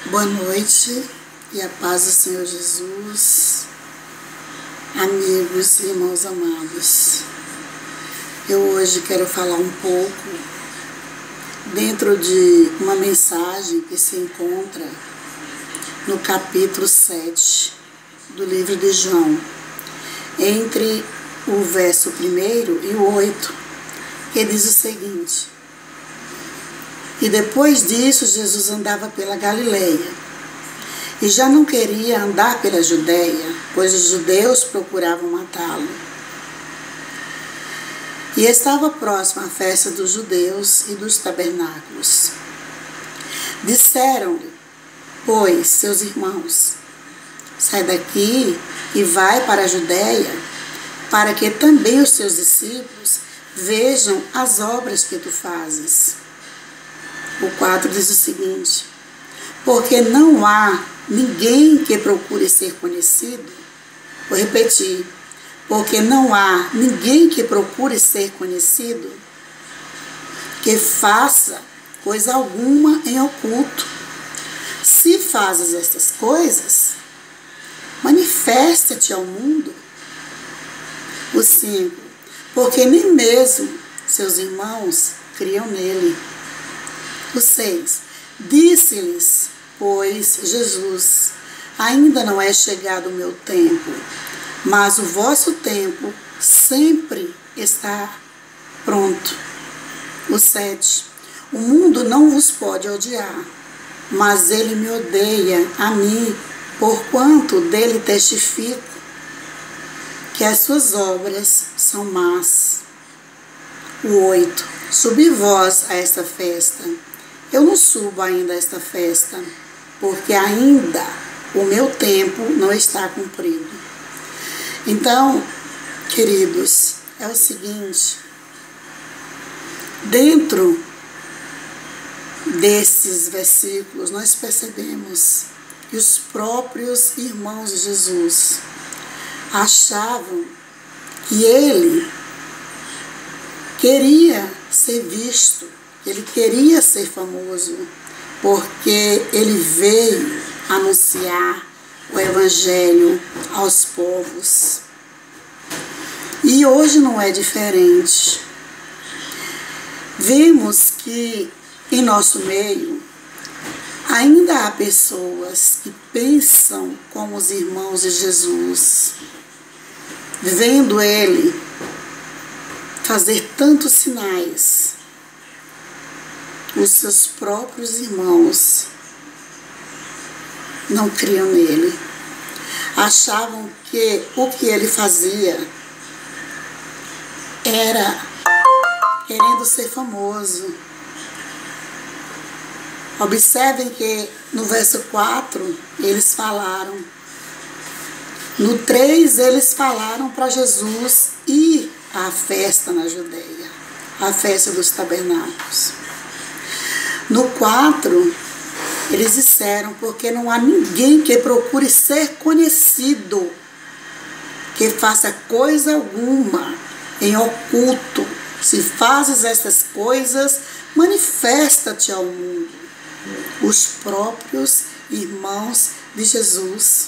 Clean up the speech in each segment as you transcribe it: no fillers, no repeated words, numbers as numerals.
Boa noite e a paz do Senhor Jesus, amigos e irmãos amados. Eu hoje quero falar um pouco dentro de uma mensagem que se encontra no capítulo 7 do livro de João, entre o verso 1º e o 8, que diz o seguinte: E depois disso Jesus andava pela Galileia, e já não queria andar pela Judéia, pois os judeus procuravam matá-lo. E estava próxima a festa dos judeus e dos tabernáculos. Disseram-lhe, pois, seus irmãos: Sai daqui e vai para a Judéia, para que também os teus discípulos vejam as obras que tu fazes. O 4 diz o seguinte: Porque não há ninguém que procure ser conhecido. Vou repetir. Porque não há ninguém que procure ser conhecido, que faça coisa alguma em oculto. Se fazes estas coisas, manifesta-te ao mundo. O 5. Porque nem mesmo seus irmãos criam nele. O 6. Disse-lhes, pois, Jesus: Ainda não é chegado o meu tempo, mas o vosso tempo sempre está pronto. O 7. O mundo não vos pode odiar, mas ele me odeia a mim, porquanto dele testifico que as suas obras são más. O 8. Subi vós a esta festa. Eu não subo ainda a esta festa, porque ainda o meu tempo não está cumprido. Então, queridos, é o seguinte: dentro desses versículos nós percebemos que os próprios irmãos de Jesus achavam que ele queria ser visto, ele queria ser famoso, porque ele veio anunciar o Evangelho aos povos. E hoje não é diferente. Vemos que em nosso meio ainda há pessoas que pensam como os irmãos de Jesus, vendo ele fazer tantos sinais. Os seus próprios irmãos não criam nele. Achavam que o que ele fazia era querendo ser famoso. Observem que no verso 4 eles falaram. No 3 eles falaram para Jesus ir à festa na Judéia, a festa dos tabernáculos. No 4, eles disseram, porque não há ninguém que procure ser conhecido, que faça coisa alguma em oculto. Se fazes estas coisas, manifesta-te ao mundo. Os próprios irmãos de Jesus,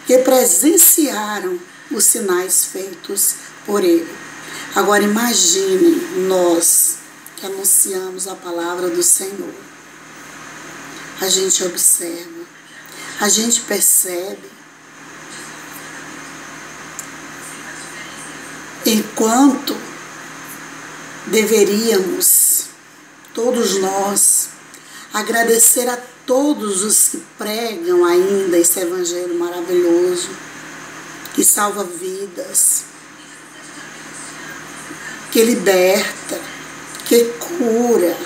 que presenciaram os sinais feitos por ele. Agora imaginem nós, que anunciamos a palavra do Senhor. A gente observa, a gente percebe, enquanto deveríamos, todos nós, agradecer a todos os que pregam ainda esse Evangelho maravilhoso, que salva vidas, que liberta, que cura,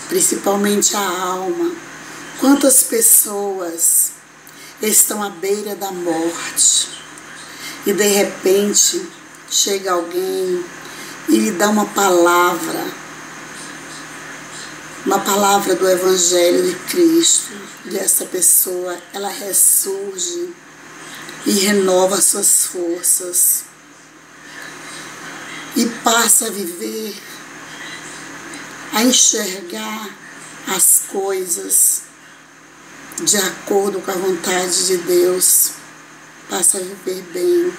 principalmente a alma. Quantas pessoas estão à beira da morte e de repente chega alguém e lhe dá uma palavra do Evangelho de Cristo, e essa pessoa, ela ressurge e renova suas forças e passa a viver, a enxergar as coisas de acordo com a vontade de Deus. Passe a viver bem.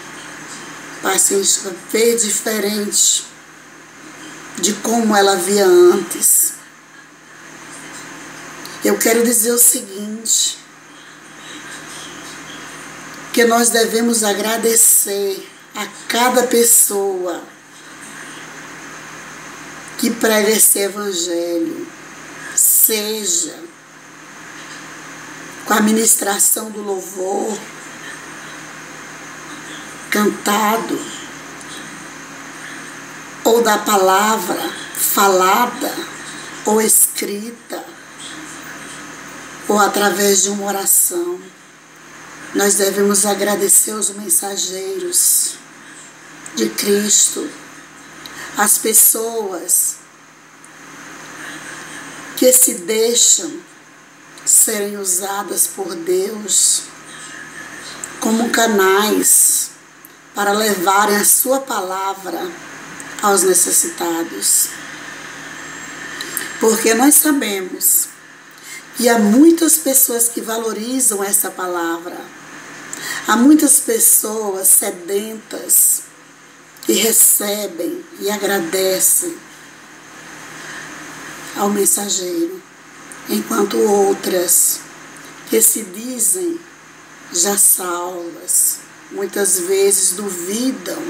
Passe a viver diferente de como ela via antes. Eu quero dizer o seguinte, que nós devemos agradecer a cada pessoa que prega esse evangelho, seja com a ministração do louvor, cantado, ou da palavra falada ou escrita, ou através de uma oração. Nós devemos agradecer os mensageiros de Cristo, as pessoas que se deixam serem usadas por Deus como canais para levarem a sua palavra aos necessitados. Porque nós sabemos que há muitas pessoas que valorizam essa palavra. Há muitas pessoas sedentas que recebem e agradecem ao mensageiro, enquanto outras que se dizem já salvas, muitas vezes duvidam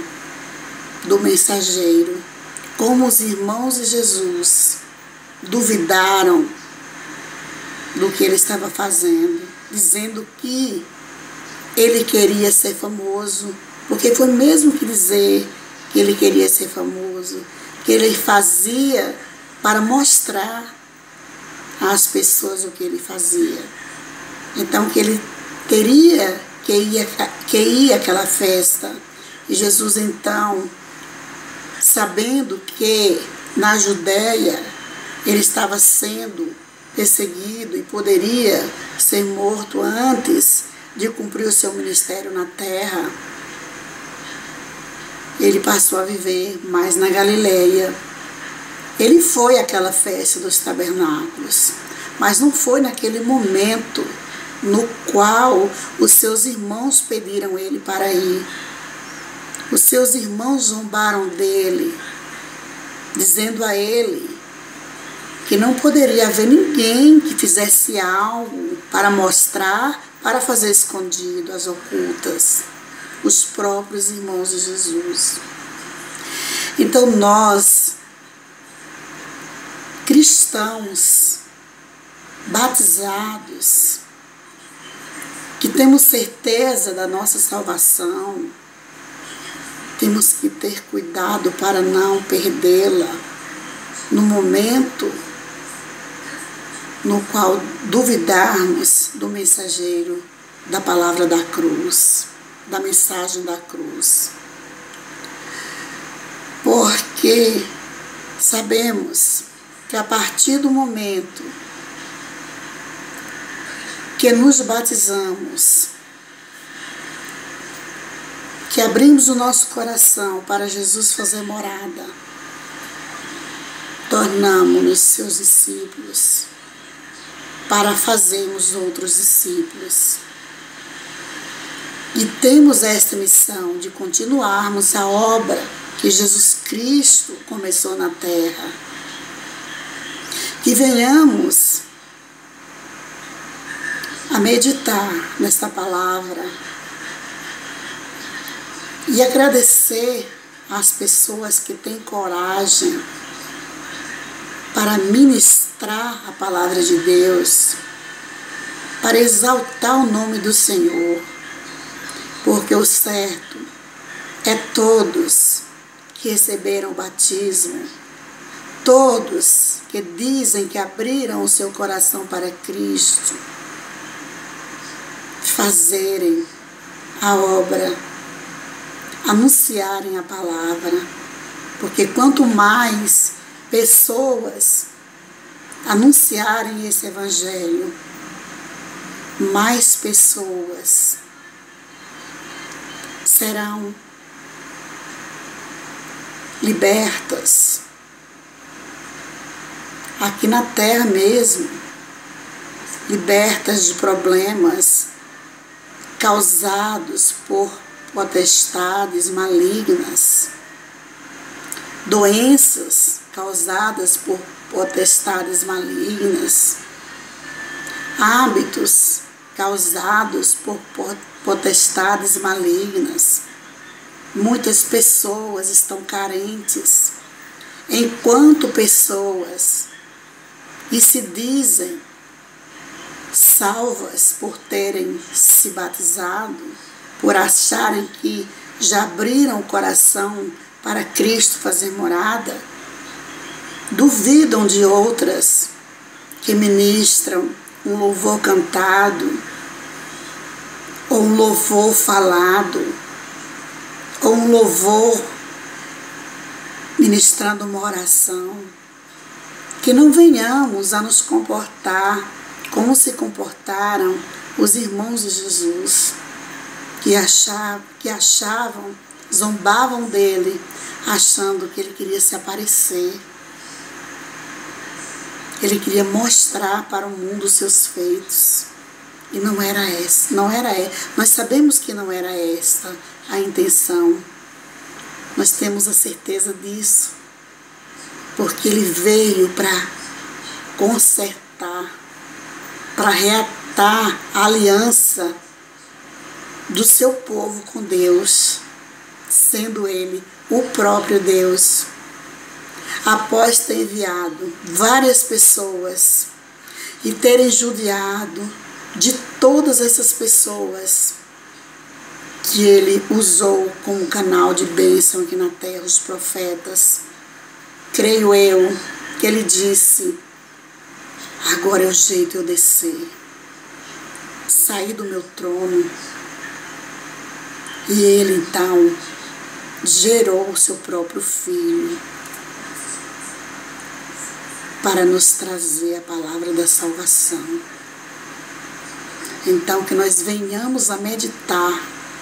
do mensageiro, como os irmãos de Jesus duvidaram do que ele estava fazendo, dizendo que ele queria ser famoso, porque foi mesmo que dizer que ele queria ser famoso, que ele fazia para mostrar às pessoas o que ele fazia. Então que ele teria que ir àquela festa. E Jesus então, sabendo que na Judéia ele estava sendo perseguido e poderia ser morto antes de cumprir o seu ministério na terra, ele passou a viver mais na Galileia. Ele foi àquela festa dos tabernáculos, mas não foi naquele momento no qual os seus irmãos pediram ele para ir. Os seus irmãos zombaram dele, dizendo a ele que não poderia haver ninguém que fizesse algo para mostrar, para fazer escondido, às ocultas, os próprios irmãos de Jesus. Então nós, cristãos, batizados, que temos certeza da nossa salvação, temos que ter cuidado para não perdê-la no momento no qual duvidarmos do mensageiro da palavra da cruz, da mensagem da cruz. Porque sabemos que a partir do momento que nos batizamos, que abrimos o nosso coração para Jesus fazer morada, tornamos-nos seus discípulos para fazermos outros discípulos. E temos esta missão de continuarmos a obra que Jesus Cristo começou na terra. Que venhamos a meditar nesta palavra e agradecer às pessoas que têm coragem para ministrar a palavra de Deus, para exaltar o nome do Senhor, porque o certo é todos que receberam o batismo, todos que dizem que abriram o seu coração para Cristo, fazerem a obra, anunciarem a palavra, porque quanto mais pessoas anunciarem esse evangelho, mais pessoas serão libertas aqui na terra mesmo. libertas de problemas causados por potestades malignas, doenças causadas por potestades malignas, hábitos causados por potestades malignas. Muitas pessoas estão carentes, enquanto pessoas e se dizem salvas por terem se batizado, por acharem que já abriram o coração para Cristo fazer morada, duvidam de outras que ministram um louvor cantado, ou um louvor falado, ou um louvor ministrando uma oração. Que não venhamos a nos comportar como se comportaram os irmãos de Jesus, que achavam, zombavam dele, achando que ele queria se aparecer. Ele queria mostrar para o mundo os seus feitos. E não era essa, nós sabemos que não era esta a intenção. Nós temos a certeza disso, porque ele veio para consertar, para reatar a aliança do seu povo com Deus, sendo ele o próprio Deus. Após ter enviado várias pessoas e terem judiado de todas essas pessoas que ele usou como canal de bênção aqui na terra, os profetas, creio eu que ele disse: agora é o jeito de eu descer, sair do meu trono. E ele então gerou o seu próprio filho para nos trazer a palavra da salvação. Então, que nós venhamos a meditar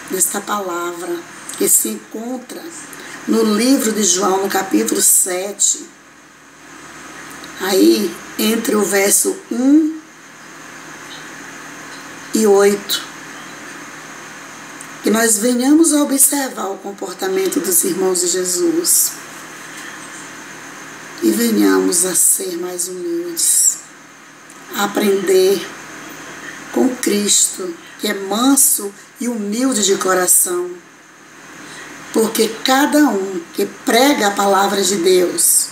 nesta palavra que se encontra no livro de João, no capítulo 7, aí entre o verso 1 e 8, que nós venhamos a observar o comportamento dos irmãos de Jesus e venhamos a ser mais humildes, a aprender com Cristo, que é manso e humilde de coração, porque cada um que prega a palavra de Deus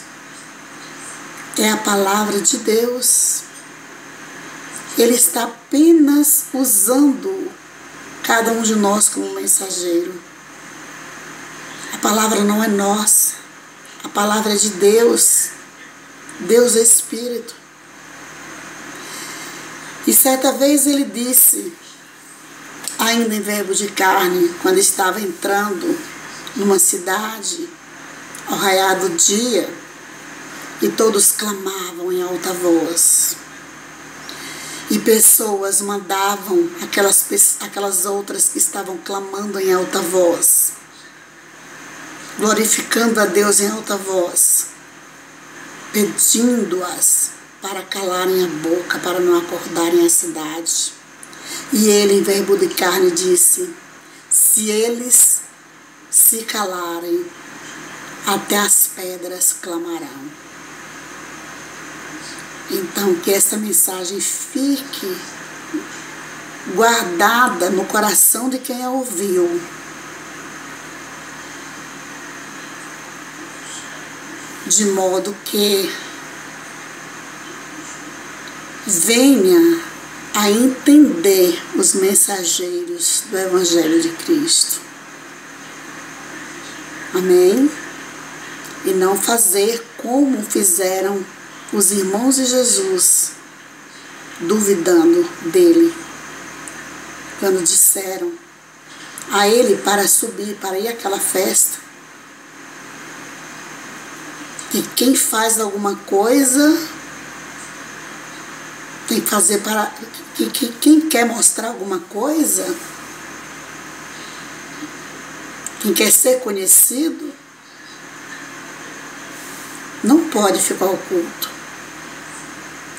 é a palavra de Deus. Ele está apenas usando cada um de nós como mensageiro. A palavra não é nossa, a palavra é de Deus. Deus é Espírito. E certa vez ele disse, ainda em verbo de carne, quando estava entrando numa cidade, ao raiar do dia, e todos clamavam em alta voz. E pessoas mandavam aquelas outras que estavam clamando em alta voz, glorificando a Deus em alta voz, pedindo-as para calarem a boca, para não acordarem a cidade. E ele, em verbo de carne, disse: se eles se calarem, até as pedras clamarão. Então, que essa mensagem fique guardada no coração de quem a ouviu, de modo que venha a entender os mensageiros do Evangelho de Cristo. Amém? E não fazer como fizeram os irmãos de Jesus, duvidando dele, quando disseram a ele para subir, para ir àquela festa, que quem faz alguma coisa tem que fazer para... que quem quer mostrar alguma coisa, quem quer ser conhecido, não pode ficar oculto.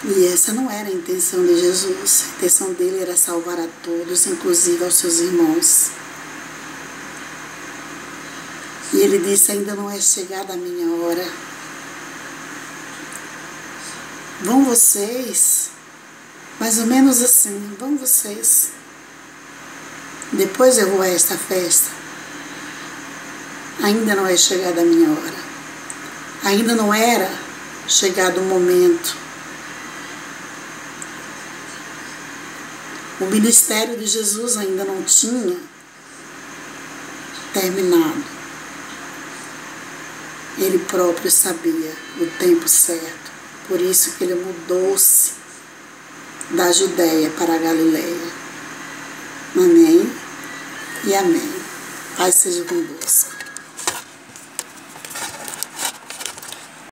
E essa não era a intenção de Jesus. A intenção dele era salvar a todos, inclusive aos seus irmãos. E ele disse: ainda não é chegada a minha hora. Vão vocês, mais ou menos assim, vão vocês. Depois eu vou a esta festa. Ainda não é chegada a minha hora. Ainda não era chegado o momento. O ministério de Jesus ainda não tinha terminado. Ele próprio sabia o tempo certo. Por isso que ele mudou-se da Judéia para a Galileia. Amém e amém. Paz seja convosco.